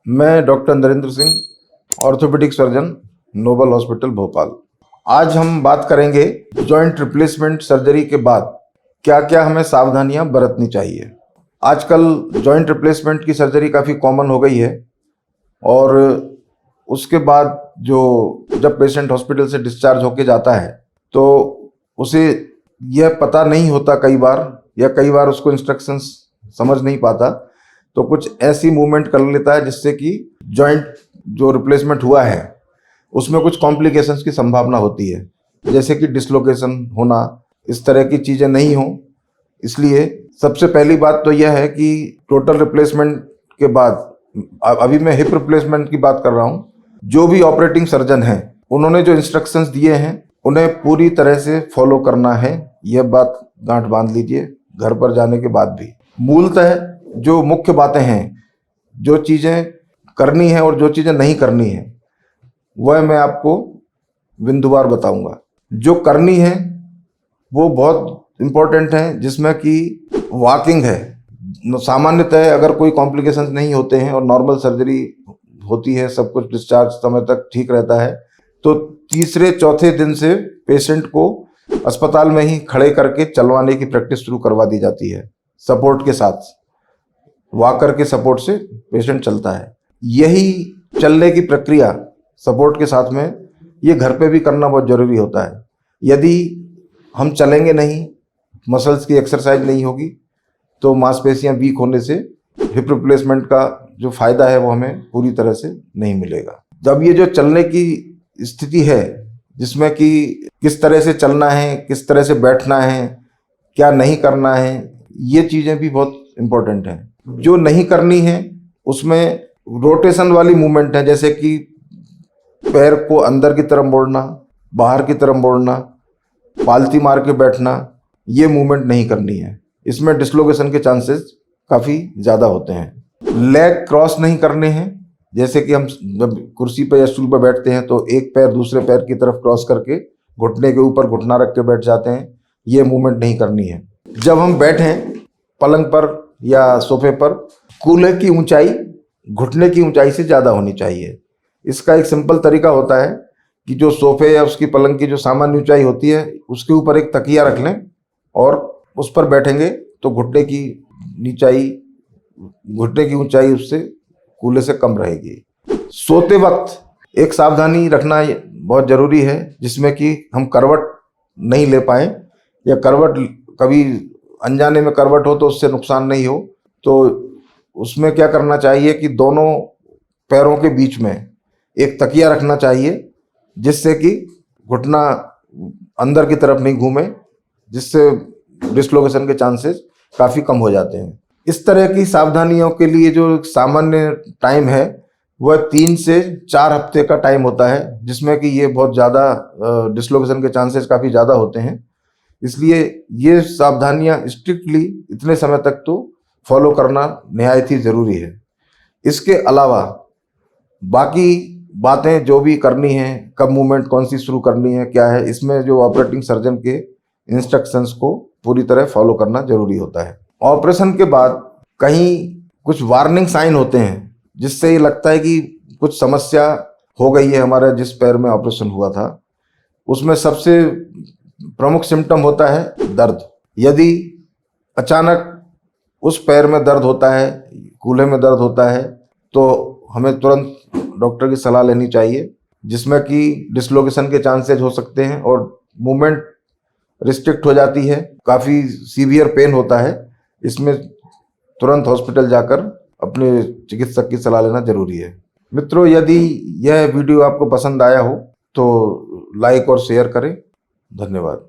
मैं doctor Narendra Singh, orthopaedic surgeon, Noble hospital Bhopal. आज हम बात करेंगे जॉइंट रिप्लेसमेंट सर्जरी के बाद क्या क्या हमें सावधानियां बरतनी चाहिए। आजकल जॉइंट रिप्लेसमेंट की सर्जरी काफ़ी कॉमन हो गई है और उसके बाद जब पेशेंट हॉस्पिटल से डिस्चार्ज होके जाता है तो उसे यह पता नहीं होता कई बार उसको इंस्ट्रक्शंस समझ नहीं पाता, तो कुछ ऐसी मूवमेंट कर लेता है जिससे कि जॉइंट जो रिप्लेसमेंट हुआ है उसमें कुछ कॉम्प्लिकेशंस की संभावना होती है, जैसे कि डिसलोकेशन होना, इस तरह की चीज़ें नहीं हो। इसलिए सबसे पहली बात तो यह है कि टोटल रिप्लेसमेंट के बाद, अभी मैं हिप रिप्लेसमेंट की बात कर रहा हूँ, जो भी ऑपरेटिंग सर्जन हैं उन्होंने जो इंस्ट्रक्शंस दिए हैं उन्हें पूरी तरह से फॉलो करना है। यह बात गांठ बांध लीजिए घर पर जाने के बाद भी। मूलतः जो मुख्य बातें हैं, जो चीज़ें करनी है और जो चीज़ें नहीं करनी है, वह मैं आपको बिंदुवार बताऊंगा। जो करनी है वो बहुत इम्पोर्टेंट है, जिसमें कि वॉकिंग है। सामान्यतः अगर कोई कॉम्प्लिकेशंस नहीं होते हैं और नॉर्मल सर्जरी होती है, सब कुछ डिस्चार्ज समय तक ठीक रहता है, तो तीसरे चौथे दिन से पेशेंट को अस्पताल में ही खड़े करके चलवाने की प्रैक्टिस शुरू करवा दी जाती है। सपोर्ट के साथ, वॉकर के सपोर्ट से पेशेंट चलता है। यही चलने की प्रक्रिया सपोर्ट के साथ में ये घर पे भी करना बहुत ज़रूरी होता है। यदि हम चलेंगे नहीं, मसल्स की एक्सरसाइज नहीं होगी, तो मांसपेशियां वीक होने से हिप रिप्लेसमेंट का जो फ़ायदा है वो हमें पूरी तरह से नहीं मिलेगा। जब ये जो चलने की स्थिति है, जिसमें कि किस तरह से चलना है, किस तरह से बैठना है, क्या नहीं करना है, ये चीज़ें भी बहुत इम्पोर्टेंट हैं। जो नहीं करनी है उसमें रोटेशन वाली मूवमेंट है, जैसे कि पैर को अंदर की तरफ मोड़ना, बाहर की तरफ मोड़ना, पालती मार के बैठना, ये मूवमेंट नहीं करनी है। इसमें डिसलोकेशन के चांसेस काफ़ी ज़्यादा होते हैं। लेग क्रॉस नहीं करने हैं, जैसे कि हम जब कुर्सी पर या स्टूल पर बैठते हैं तो एक पैर दूसरे पैर की तरफ क्रॉस करके घुटने के ऊपर घुटना रख के बैठ जाते हैं, ये मूवमेंट नहीं करनी है। जब हम बैठें पलंग पर या सोफे पर, कूल्हे की ऊंचाई घुटने की ऊंचाई से ज़्यादा होनी चाहिए। इसका एक सिंपल तरीका होता है कि जो सोफे या उसकी पलंग की जो सामान्य ऊंचाई होती है उसके ऊपर एक तकिया रख लें और उस पर बैठेंगे तो घुटने की ऊंचाई उससे कूल्हे से कम रहेगी। सोते वक्त एक सावधानी रखना बहुत ज़रूरी है, जिसमें कि हम करवट नहीं ले पाएँ, या करवट कभी अनजाने में करवट हो तो उससे नुकसान नहीं हो, तो उसमें क्या करना चाहिए कि दोनों पैरों के बीच में एक तकिया रखना चाहिए, जिससे कि घुटना अंदर की तरफ नहीं घूमे, जिससे डिसलोकेशन के चांसेस काफ़ी कम हो जाते हैं। इस तरह की सावधानियों के लिए जो सामान्य टाइम है वह 3 से 4 हफ्ते का टाइम होता है, जिसमें कि ये बहुत ज़्यादा डिसलोकेशन के चांसेस काफ़ी ज़्यादा होते हैं। इसलिए ये सावधानियां स्ट्रिक्टली इतने समय तक तो फॉलो करना निहायत ही ज़रूरी है। इसके अलावा बाकी बातें जो भी करनी है, कब मूवमेंट कौन सी शुरू करनी है, क्या है, इसमें जो ऑपरेटिंग सर्जन के इंस्ट्रक्शंस को पूरी तरह फॉलो करना ज़रूरी होता है। ऑपरेशन के बाद कहीं कुछ वार्निंग साइन होते हैं, जिससे ये लगता है कि कुछ समस्या हो गई है हमारा जिस पैर में ऑपरेशन हुआ था। उसमें सबसे प्रमुख सिम्टम होता है दर्द। यदि अचानक उस पैर में दर्द होता है, कूल्हे में दर्द होता है, तो हमें तुरंत डॉक्टर की सलाह लेनी चाहिए, जिसमें कि डिसलोकेशन के चांसेस हो सकते हैं और मूवमेंट रिस्ट्रिक्ट हो जाती है, काफ़ी सीवियर पेन होता है। इसमें तुरंत हॉस्पिटल जाकर अपने चिकित्सक की सलाह लेना जरूरी है। मित्रों, यदि यह वीडियो आपको पसंद आया हो तो लाइक और शेयर करें। धन्यवाद।